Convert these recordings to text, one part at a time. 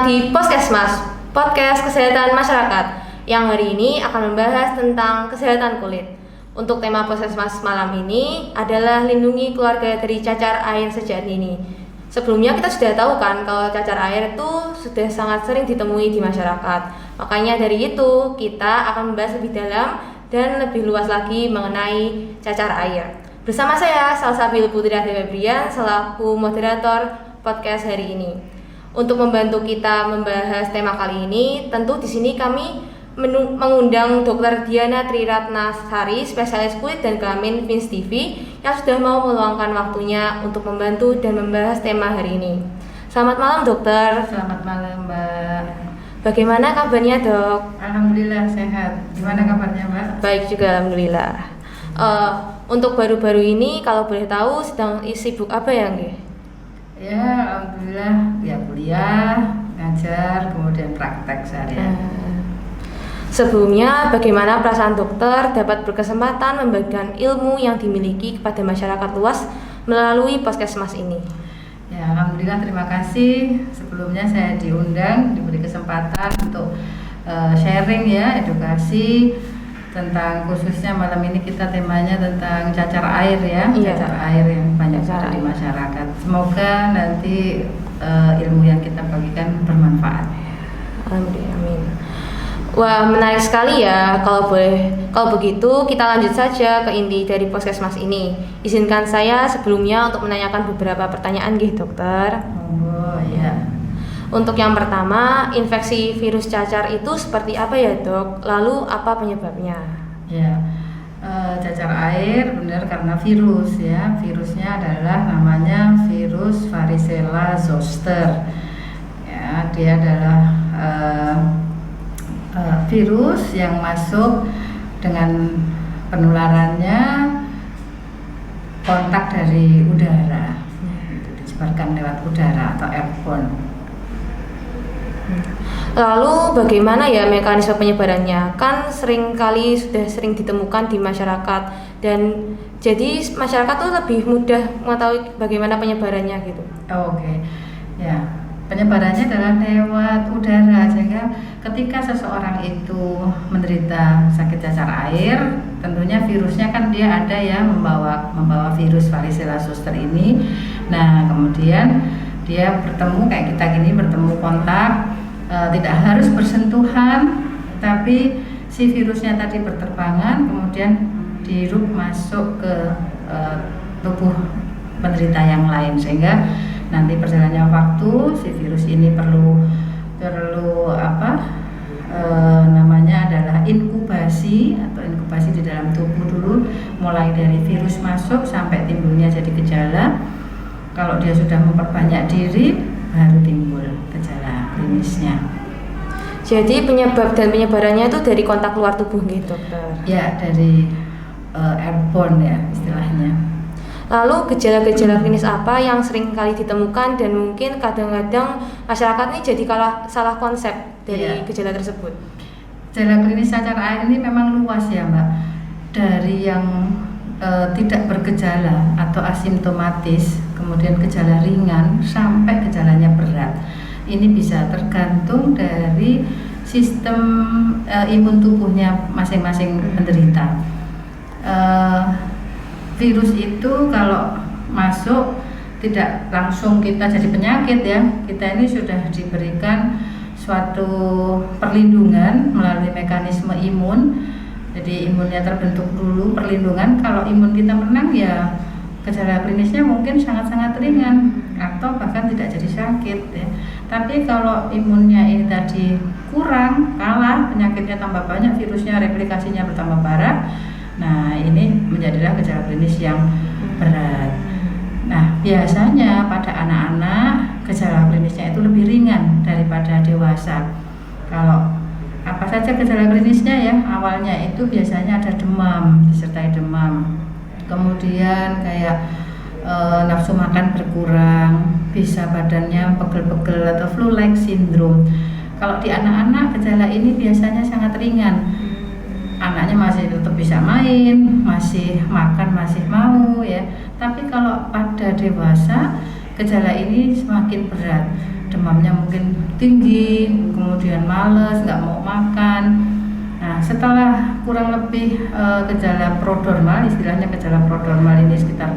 di Poskesmas, podcast kesehatan masyarakat, yang hari ini akan membahas tentang kesehatan kulit. Untuk tema Poskesmas malam ini adalah lindungi keluarga dari cacar air sejak dini. Sebelumnya kita sudah tahu kan kalau cacar air itu sudah sangat sering ditemui di masyarakat. Makanya dari itu kita akan membahas lebih dalam dan lebih luas lagi mengenai cacar air. Bersama saya Salsabil Putri Febrian selaku moderator podcast hari ini. Untuk membantu kita membahas tema kali ini, tentu di sini kami mengundang Dr. Diana Triratnasari, spesialis kulit dan kelamin Vins TV, yang sudah mau meluangkan waktunya untuk membantu dan membahas tema hari ini. Selamat malam, dokter. Selamat malam, Mbak. Bagaimana kabarnya, dok? Alhamdulillah sehat. Gimana kabarnya, Mbak? Baik juga, alhamdulillah. Untuk baru-baru ini, kalau boleh tahu, sedang sibuk apa ya, nggih? Ya, alhamdulillah. Ya kuliah, ngajar, kemudian praktek seharian. Sebelumnya, bagaimana perasaan dokter dapat berkesempatan membagikan ilmu yang dimiliki kepada masyarakat luas melalui Poskesmas ini? Ya, alhamdulillah, terima kasih. Sebelumnya saya diundang, diberi kesempatan untuk sharing ya, edukasi tentang, khususnya malam ini kita temanya tentang cacar air ya. Iya. Cacar air yang banyak ada di masyarakat. Semoga nanti ilmu yang kita bagikan bermanfaat. Alhamdulillah, amin. Wah, menarik sekali ya. Kalau begitu kita lanjut saja ke inti dari Poskesmas ini. Izinkan saya sebelumnya untuk menanyakan beberapa pertanyaan nggih, dokter. Oh ya. Untuk yang pertama, infeksi virus cacar itu seperti apa ya, dok? Lalu apa penyebabnya? Ya, cacar air benar karena virus ya. Virusnya adalah namanya virus varicella zoster. Ya, dia adalah virus yang masuk dengan penularannya kontak dari udara, disebarkan lewat udara atau airborne. Lalu bagaimana ya mekanisme penyebarannya? Kan sudah sering ditemukan di masyarakat, dan jadi masyarakat tuh lebih mudah mengetahui bagaimana penyebarannya gitu. Oke. Ya, penyebarannya adalah lewat udara, sehingga ketika seseorang itu menderita sakit cacar air, tentunya virusnya kan dia ada ya membawa virus varicella zoster ini. Nah, kemudian dia bertemu kayak kita gini, bertemu kontak, tidak harus bersentuhan, tapi si virusnya tadi berterbangan kemudian dihirup masuk ke tubuh penderita yang lain, sehingga nanti perjalannya waktu si virus ini perlu namanya adalah inkubasi di dalam tubuh dulu, mulai dari virus masuk sampai timbulnya jadi gejala. Kalau dia sudah memperbanyak diri, baru timbul gejala klinisnya. Jadi penyebab dan penyebarannya itu dari kontak luar tubuh gitu, dokter? Ya, dari airborne ya istilahnya. Lalu gejala-gejala klinis apa yang sering kali ditemukan dan mungkin kadang-kadang masyarakat ini jadi salah konsep dari gejala tersebut? Gejala klinis cacar air ini memang luas ya, Mbak. Dari yang tidak bergejala atau asimptomatis, kemudian gejala ringan sampai gejalanya berat. Ini bisa tergantung dari sistem imun tubuhnya masing-masing penderita. Virus itu kalau masuk tidak langsung kita jadi penyakit ya. Kita ini sudah diberikan suatu perlindungan melalui mekanisme imun. Jadi imunnya terbentuk dulu, perlindungan. Kalau imun kita menang ya gejala klinisnya mungkin sangat-sangat ringan atau bahkan tidak jadi sakit ya. Tapi kalau imunnya ini tadi kurang, kalah, penyakitnya tambah banyak, virusnya replikasinya bertambah parah, nah ini menjadilah gejala klinis yang berat. Nah, biasanya pada anak-anak gejala klinisnya itu lebih ringan daripada dewasa. Kalau apa saja gejala klinisnya ya, awalnya itu biasanya ada demam, disertai demam. Kemudian kayak nafsu makan berkurang, bisa badannya pegel-pegel atau flu-like syndrome. Kalau di anak-anak gejala ini biasanya sangat ringan. Anaknya masih tetap bisa main, masih makan, masih mau ya. Tapi kalau pada dewasa gejala ini semakin berat. demamnya mungkin tinggi, kemudian males, nggak mau makan. Nah, setelah kurang lebih gejala prodromal, istilahnya gejala prodromal ini sekitar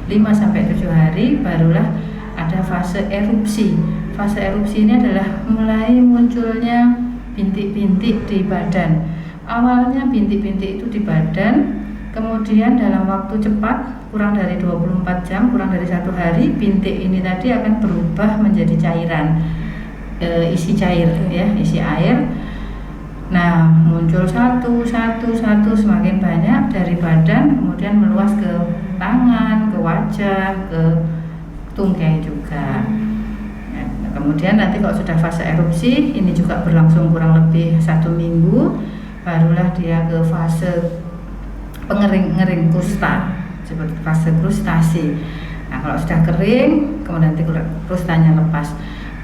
5-7 hari, barulah ada fase erupsi. Fase erupsi ini adalah mulai munculnya bintik-bintik di badan. Awalnya bintik-bintik itu di badan, kemudian dalam waktu cepat, kurang dari 24 jam, kurang dari 1 hari, bintik ini tadi akan berubah menjadi cairan, isi cair ya, isi air. Nah, muncul satu semakin banyak dari badan, kemudian meluas ke tangan, ke wajah, ke tungkai juga. Nah, kemudian nanti kalau sudah fase erupsi, ini juga berlangsung kurang lebih 1 minggu, barulah dia ke fase pengering kusta, seperti fase krustasi. Nah, kalau sudah kering, kemudian nanti krustanya lepas.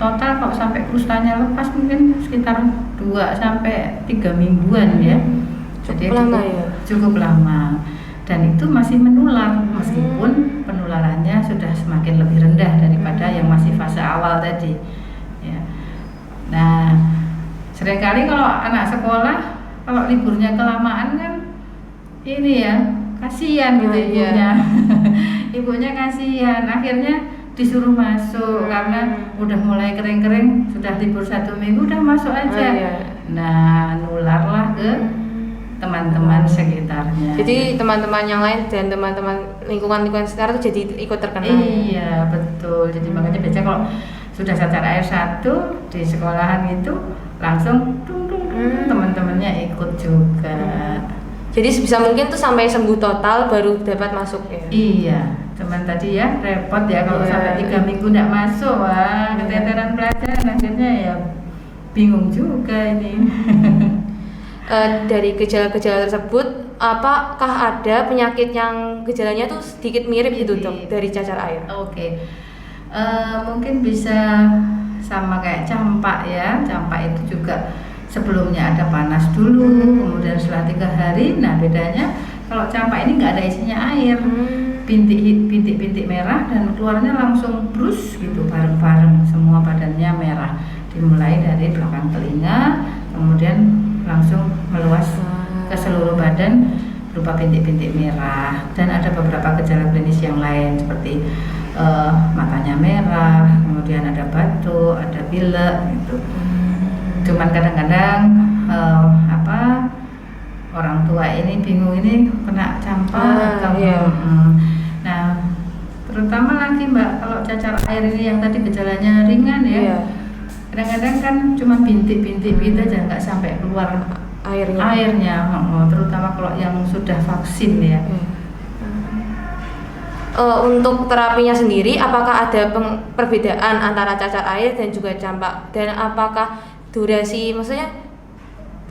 Total kalau sampai krustanya lepas mungkin sekitar 2-3 mingguan ya. Jadi cukup lama. Dan itu masih menular meskipun penularannya sudah semakin lebih rendah daripada yang masih fase awal tadi. Ya. Nah, seringkali kalau anak sekolah kalau liburnya kelamaan kan ini ya, kasihan gitu ibunya. Ibunya kasihan, akhirnya disuruh masuk karena udah mulai kering-kering, sudah libur 1 minggu udah masuk aja. Nah, nularlah ke teman-teman sekitarnya. Jadi teman-teman yang lain dan teman-teman lingkungan sekitar itu jadi ikut terkena. Iya, betul. Jadi makanya biasanya kalau sudah cacar air 1 di sekolahan itu langsung teman-temannya ikut juga. Jadi sebisa mungkin tuh sampai sembuh total baru dapat masuk ya. Iya, cuman tadi ya repot ya kalau sampai 3 minggu nggak masuk, wah keteteran pelajaran, akhirnya ya bingung juga ini. Dari gejala-gejala tersebut, apakah ada penyakit yang gejalanya tuh sedikit mirip gitu dok dari cacar air? Oke. Mungkin bisa sama kayak campak ya. Campak itu juga sebelumnya ada panas dulu, kemudian setelah 3 hari. Nah, bedanya kalau campak ini nggak ada isinya air, bintik-bintik merah dan keluarnya langsung brus gitu bareng-bareng, semua badannya merah, dimulai dari belakang telinga, kemudian langsung meluas ke seluruh badan berupa bintik-bintik merah. Dan ada beberapa gejala klinis yang lain seperti matanya merah, kemudian ada batuk, ada pilek gitu. Cuman kadang-kadang orang tua ini bingung ini kena campak atau nah, terutama lagi Mbak kalau cacar air ini yang tadi gejalanya ringan ya. Kadang-kadang kan cuma bintik-bintik gitu aja, nggak sampai keluar airnya. Terutama kalau yang sudah vaksin ya. Untuk terapinya sendiri, apakah ada perbedaan antara cacar air dan juga campak? Dan apakah durasi, maksudnya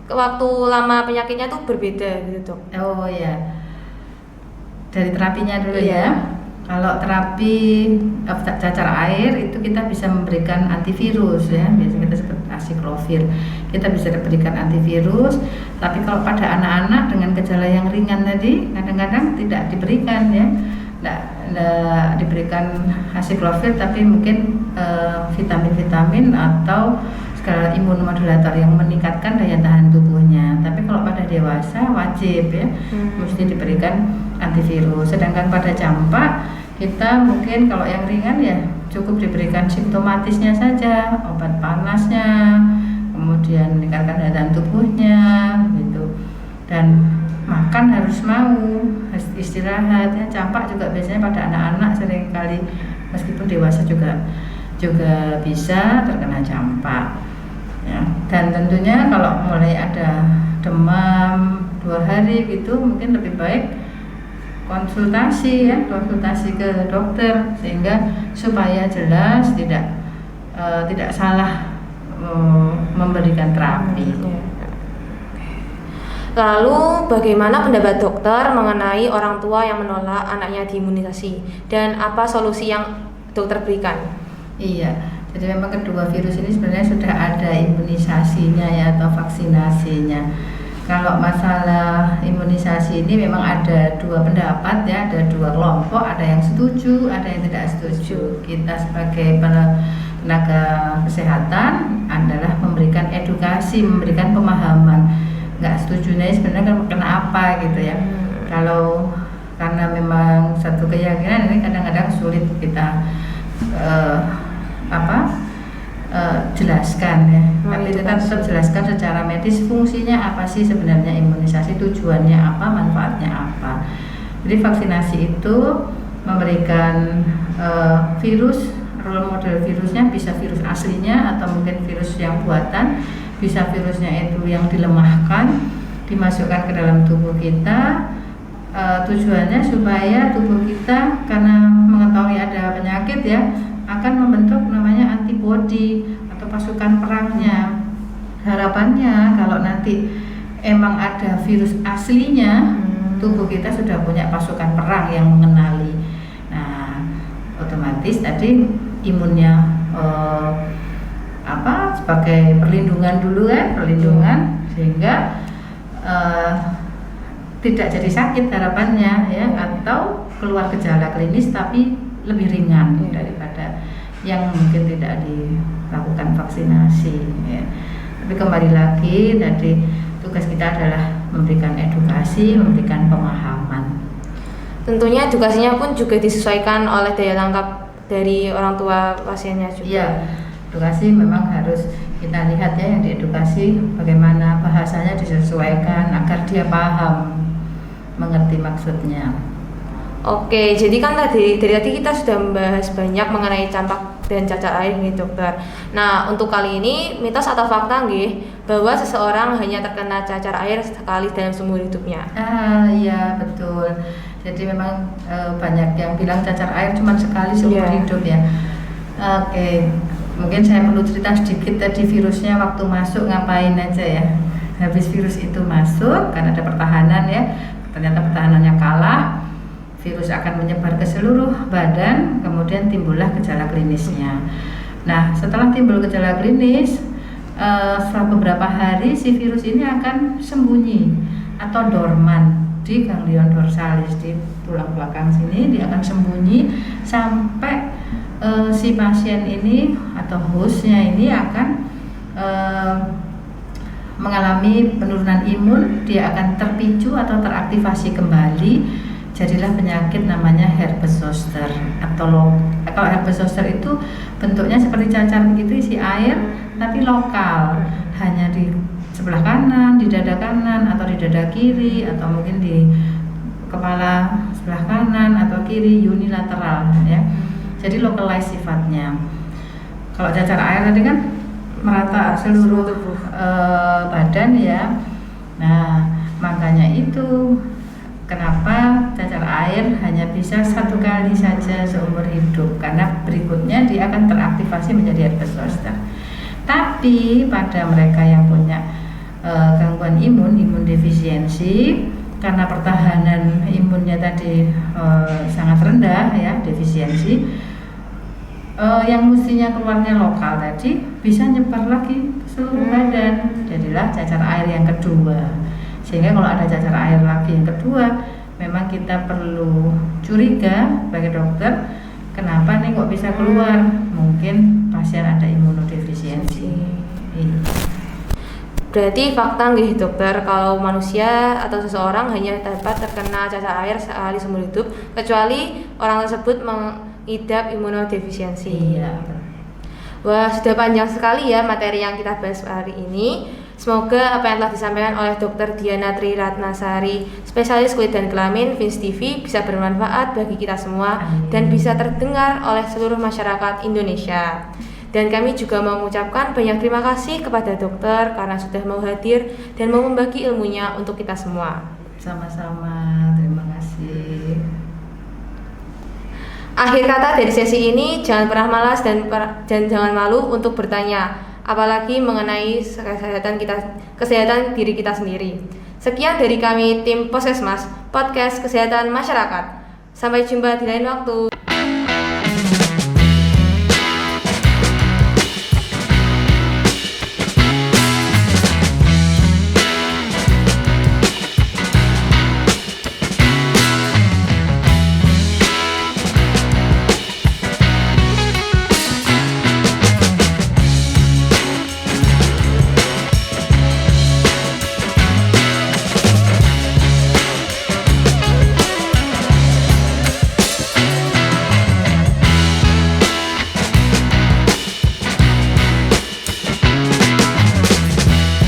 waktu lama penyakitnya tuh berbeda gitu dok? Oh ya, dari terapinya dulu ya. Kalau terapi cacar air itu kita bisa memberikan antivirus ya, biasanya kita sebut acyclovir. Kita bisa berikan antivirus, tapi kalau pada anak-anak dengan gejala yang ringan tadi kadang-kadang tidak diberikan ya. Nggak diberikan acyclovir, tapi mungkin vitamin-vitamin atau skala imunomodulator yang meningkatkan daya tahan tubuhnya. Tapi kalau pada dewasa wajib ya, mesti diberikan antivirus. Sedangkan pada campak kita mungkin kalau yang ringan ya cukup diberikan simptomatisnya saja, obat panasnya, kemudian meningkatkan daya tahan tubuhnya gitu. Dan makan harus mau, harus istirahat ya. Campak juga biasanya pada anak-anak seringkali, meskipun dewasa juga bisa terkena campak ya. Dan tentunya kalau mulai ada demam 2 hari gitu, mungkin lebih baik konsultasi ke dokter sehingga supaya jelas tidak salah memberikan terapi. Lalu bagaimana pendapat dokter mengenai orang tua yang menolak anaknya diimunisasi dan apa solusi yang dokter berikan? Iya, jadi memang kedua virus ini sebenarnya sudah ada imunisasinya ya atau vaksinasinya. Kalau masalah imunisasi ini memang ada 2 pendapat ya, ada 2 kelompok, ada yang setuju, ada yang tidak setuju. Kita sebagai tenaga kesehatan adalah memberikan edukasi, memberikan pemahaman. Nggak setujunya sebenarnya kenapa gitu ya. Kalau karena memang satu keyakinan ini kadang-kadang sulit kita jelaskan ya. Tapi tetap jelaskan secara medis fungsinya apa sih sebenarnya imunisasi, tujuannya apa, manfaatnya apa. Jadi vaksinasi itu memberikan virus, role model virusnya bisa virus aslinya atau mungkin virus yang buatan, bisa virusnya itu yang dilemahkan, dimasukkan ke dalam tubuh kita. Tujuannya supaya tubuh kita karena mengetahui ada penyakit ya akan membentuk namanya antibodi atau pasukan perangnya. Harapannya kalau nanti emang ada virus aslinya, tubuh kita sudah punya pasukan perang yang mengenali. Nah, otomatis tadi imunnya sebagai perlindungan dulu kan, sehingga tidak jadi sakit harapannya ya, atau keluar gejala klinis tapi lebih ringan daripada yang mungkin tidak dilakukan vaksinasi ya. Tapi kembali lagi tadi tugas kita adalah memberikan edukasi, memberikan pemahaman. Tentunya edukasinya pun juga disesuaikan oleh daya tangkap dari orang tua pasiennya juga. Iya, edukasi memang harus kita lihat ya, yang diedukasi bagaimana bahasanya disesuaikan agar dia paham, mengerti maksudnya. Oke, jadi kan dari tadi kita sudah membahas banyak mengenai campak dan cacar air nih dokter. Nah, untuk kali ini mitos atau fakta nggih bahwa seseorang hanya terkena cacar air sekali dalam seumur hidupnya. Iya betul. Jadi memang banyak yang bilang cacar air cuma sekali seumur hidup ya. Oke, mungkin saya perlu cerita sedikit tadi virusnya waktu masuk ngapain aja ya. Habis virus itu masuk karena ada pertahanan ya, ternyata pertahanannya kalah. Virus akan menyebar ke seluruh badan, kemudian timbullah gejala klinisnya. Nah, setelah timbul gejala klinis, setelah beberapa hari si virus ini akan sembunyi atau dorman di ganglion dorsalis, di tulang belakang sini. Dia akan sembunyi sampai si pasien ini atau hostnya ini akan mengalami penurunan imun. Dia akan terpicu atau teraktivasi kembali. Jadilah penyakit namanya herpes zoster atau kalau herpes zoster itu bentuknya seperti cacar begitu, isi air tapi lokal, hanya di sebelah kanan, di dada kanan atau di dada kiri atau mungkin di kepala sebelah kanan atau kiri, unilateral ya. Jadi localized sifatnya. Kalau cacar air tadi kan merata seluruh badan ya. Nah, makanya itu kenapa cacar air hanya bisa satu kali saja seumur hidup, karena berikutnya dia akan teraktivasi menjadi herpes zoster. Tapi pada mereka yang punya gangguan imun defisiensi, karena pertahanan imunnya tadi sangat rendah ya, defisiensi, yang mestinya keluarnya lokal tadi bisa nyebar lagi ke seluruh badan. Jadilah cacar air yang kedua. Sehingga kalau ada cacar air lagi yang kedua, memang kita perlu curiga sebagai dokter, kenapa nih kok bisa keluar? Mungkin pasien ada imunodefisiensi. Berarti fakta nggih dokter, kalau manusia atau seseorang hanya dapat terkena cacar air sekali seumur hidup, kecuali orang tersebut mengidap imunodefisiensi. Iya. Wah, sudah panjang sekali ya materi yang kita bahas hari ini. Semoga apa yang telah disampaikan oleh Dr. Diana Tri Ratnasari, spesialis kulit dan kelamin Vince TV, bisa bermanfaat bagi kita semua. Amin. Dan bisa terdengar oleh seluruh masyarakat Indonesia. Dan kami juga mau mengucapkan banyak terima kasih kepada dokter karena sudah mau hadir dan mau membagi ilmunya untuk kita semua. Sama-sama, terima kasih. Akhir kata dari sesi ini, jangan pernah malas dan jangan malu untuk bertanya, apalagi mengenai kesehatan diri kita sendiri. Sekian dari kami tim Poskesmas, Podcast Kesehatan Masyarakat. Sampai jumpa di lain waktu.